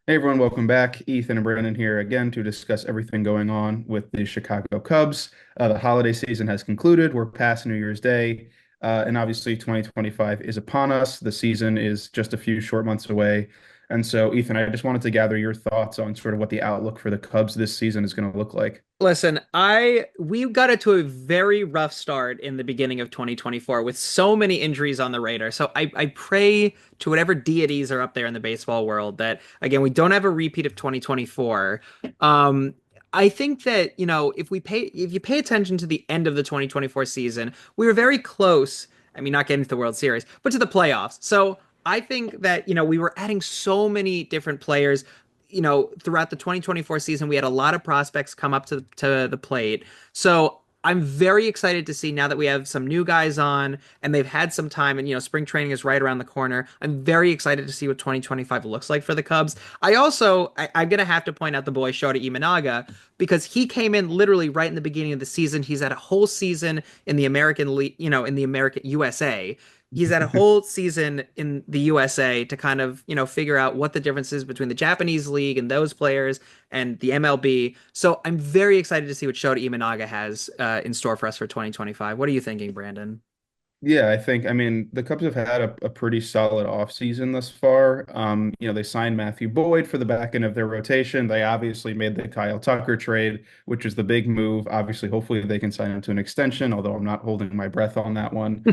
Hey everyone, welcome back. Ethan and Brandon here again to discuss everything going on with the Chicago Cubs. The holiday season has concluded. We're past New Year's Day, and obviously 2025 is upon us. The season is just a few short months away. And so, Ethan, I just wanted to gather your thoughts on sort of what the outlook for the Cubs this season is going to look like. Listen, we got it to a very rough start in the beginning of 2024 with so many injuries on the radar. So I pray to whatever deities are up there in the baseball world that again we don't have a repeat of 2024. I think that, if you pay attention to the end of the 2024 season, we were very close. I mean, not getting to the World Series, but to the playoffs. So I think that, we were adding so many different players throughout the 2024 season, we had a lot of prospects come up to the plate. So I'm very excited to see now that we have some new guys on and they've had some time and, spring training is right around the corner. I'm very excited to see what 2025 looks like for the Cubs. I'm going to have to point out the boy Shota Imanaga because he came in literally right in the beginning of the season. He's had a whole season in the American League, in the American USA. He's had a whole season in the USA to kind of, figure out what the difference is between the Japanese league and those players and the MLB. So I'm very excited to see what Shota Imanaga has in store for us for 2025. What are you thinking, Brandon? Yeah, I mean, the Cubs have had a pretty solid offseason thus far. They signed Matthew Boyd for the back end of their rotation. They obviously made the Kyle Tucker trade, which is the big move. Obviously, hopefully they can sign him to an extension, although I'm not holding my breath on that one.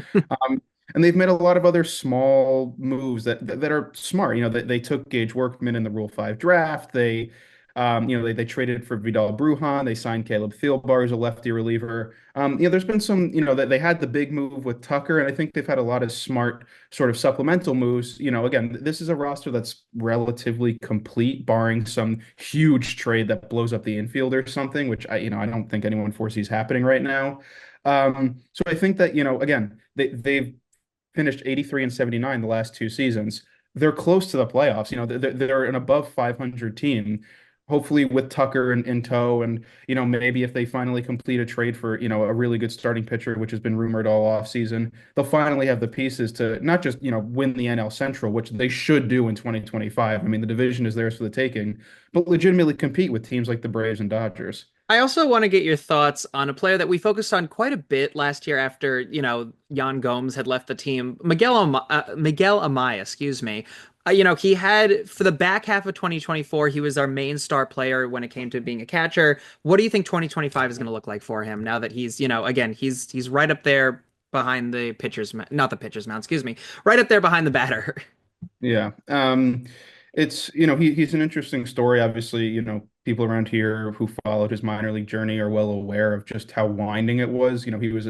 And they've made a lot of other small moves that are smart. They took Gage Workman in the Rule 5 draft. They traded for Vidal Brujan. They signed Caleb Thielbar as a lefty reliever. There's been some, that they had the big move with Tucker, and I think they've had a lot of smart sort of supplemental moves. Again, this is a roster that's relatively complete, barring some huge trade that blows up the infield or something, which I don't think anyone foresees happening right now. So I think that, again, they've finished 83 and 79 the last two seasons. They're close to the playoffs. They're an above 500 team. Hopefully with Tucker in tow, and maybe if they finally complete a trade for a really good starting pitcher, which has been rumored all off season, they'll finally have the pieces to not just win the NL Central, which they should do in 2025. I mean, the division is theirs for the taking, but legitimately compete with teams like the Braves and Dodgers. I also want to get your thoughts on a player that we focused on quite a bit last year after, Yan Gomes had left the team. Miguel Amaya, excuse me. He had for the back half of 2024, he was our main star player when it came to being a catcher. What do you think 2025 is going to look like for him now that he's, again, he's right up there behind the not the pitcher's mound, excuse me, right up there behind the batter. Yeah. It's, he's an interesting story. Obviously, people around here who followed his minor league journey are well aware of just how winding it was. He was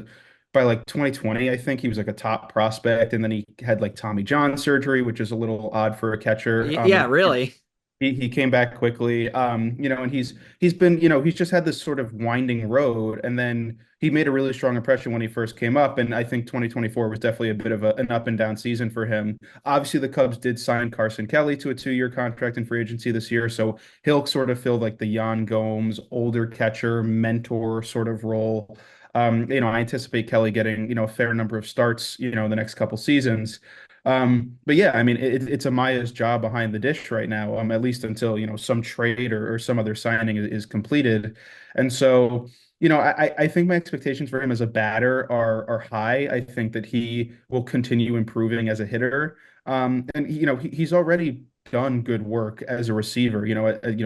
by like 2020, I think he was like a top prospect, and then he had like Tommy John surgery, which is a little odd for a catcher. Yeah, really. He came back quickly, and he's been, he's just had this sort of winding road, and then he made a really strong impression when he first came up, and I think 2024 was definitely a bit of an up and down season for him. Obviously, the Cubs did sign Carson Kelly to a 2-year contract in free agency this year, so he'll sort of fill like the Yan Gomes older catcher mentor sort of role. I anticipate Kelly getting, a fair number of starts, the next couple seasons. But yeah, I mean, it's Amaya's job behind the dish right now, at least until, some trade or some other signing is completed. And so, I think my expectations for him as a batter are high. I think that he will continue improving as a hitter. And he's already done good work as a receiver,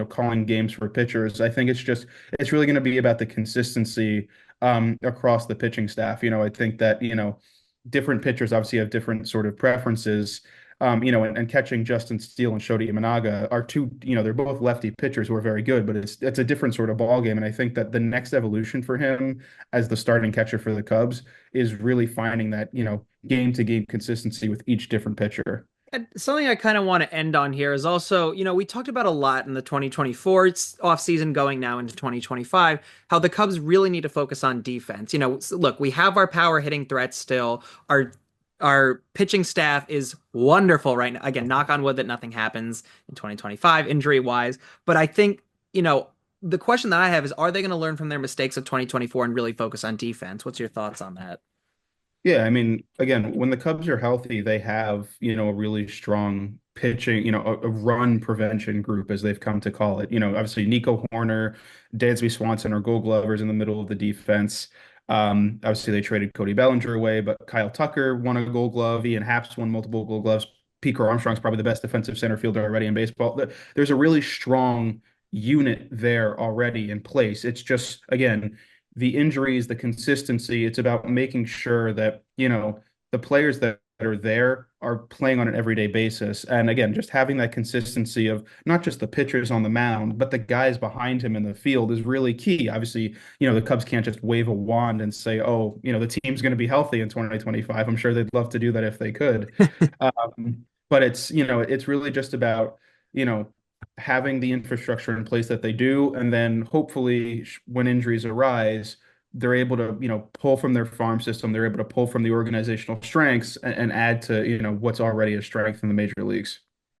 calling games for pitchers. I think it's really going to be about the consistency across the pitching staff. I think that, different pitchers obviously have different sort of preferences. And catching Justin Steele and Shota Imanaga are two, they're both lefty pitchers who are very good, but it's a different sort of ball game. And I think that the next evolution for him as the starting catcher for the Cubs is really finding that, game to game consistency with each different pitcher. And something I kind of want to end on here is also, we talked about a lot in the 2024 offseason going now into 2025, how the Cubs really need to focus on defense. Look, we have our power hitting threats still. Our pitching staff is wonderful right now. Again, knock on wood that nothing happens in 2025 injury wise. But I think, the question that I have is, are they going to learn from their mistakes of 2024 and really focus on defense? What's your thoughts on that? Yeah, I mean, again, when the Cubs are healthy, they have, a really strong pitching, a run prevention group, as they've come to call it. Obviously Nico Horner, Dansby Swanson are Gold Glovers in the middle of the defense. Obviously they traded Cody Bellinger away, but Kyle Tucker won a Gold Glove. Ian Happ's won multiple Gold Gloves. Pete Armstrong's probably the best defensive center fielder already in baseball. There's a really strong unit there already in place. It's just, again, the injuries, the consistency. It's about making sure that, the players that are there are playing on an everyday basis. And again, just having that consistency of not just the pitchers on the mound, but the guys behind him in the field is really key. Obviously, the Cubs can't just wave a wand and say, oh, the team's going to be healthy in 2025. I'm sure they'd love to do that if they could. But it's really just about, you know, having the infrastructure in place that they do, and then hopefully when injuries arise, they're able to, pull from their farm system, they're able to pull from the organizational strengths and add to, what's already a strength in the major leagues.